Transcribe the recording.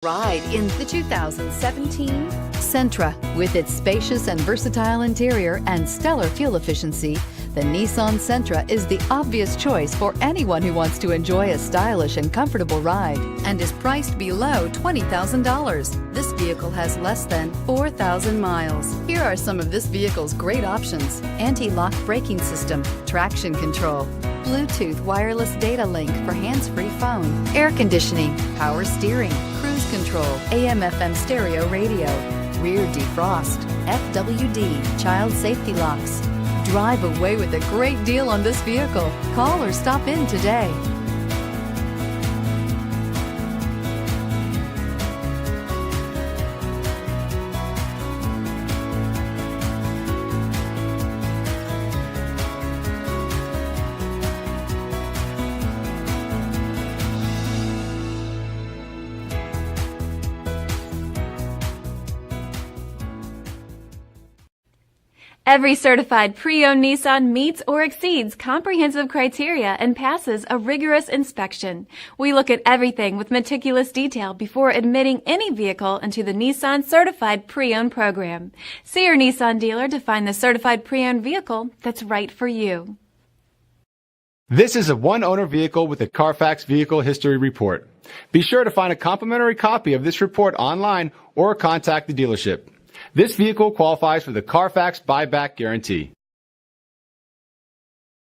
Ride in the 2017 Sentra. With its spacious and versatile interior and stellar fuel efficiency, the Nissan Sentra is the obvious choice for anyone who wants to enjoy a stylish and comfortable ride and is priced below $20,000. This vehicle has less than 4,000 miles. Here are some of this vehicle's great options: anti-lock braking system, traction control, Bluetooth wireless data link for hands-free phone, air conditioning, power steering, cruise control, AM/FM stereo radio, rear defrost, FWD, child safety locks. Drive away with a great deal on this vehicle. Call or stop in today. Every certified pre-owned Nissan meets or exceeds comprehensive criteria and passes a rigorous inspection. We look at everything with meticulous detail before admitting any vehicle into the Nissan Certified Pre-Owned program. See your Nissan dealer to find the certified pre-owned vehicle that's right for you. This is a one-owner vehicle with a Carfax Vehicle History Report. Be sure to find a complimentary copy of this report online or contact the dealership. This vehicle qualifies for the Carfax Buyback Guarantee.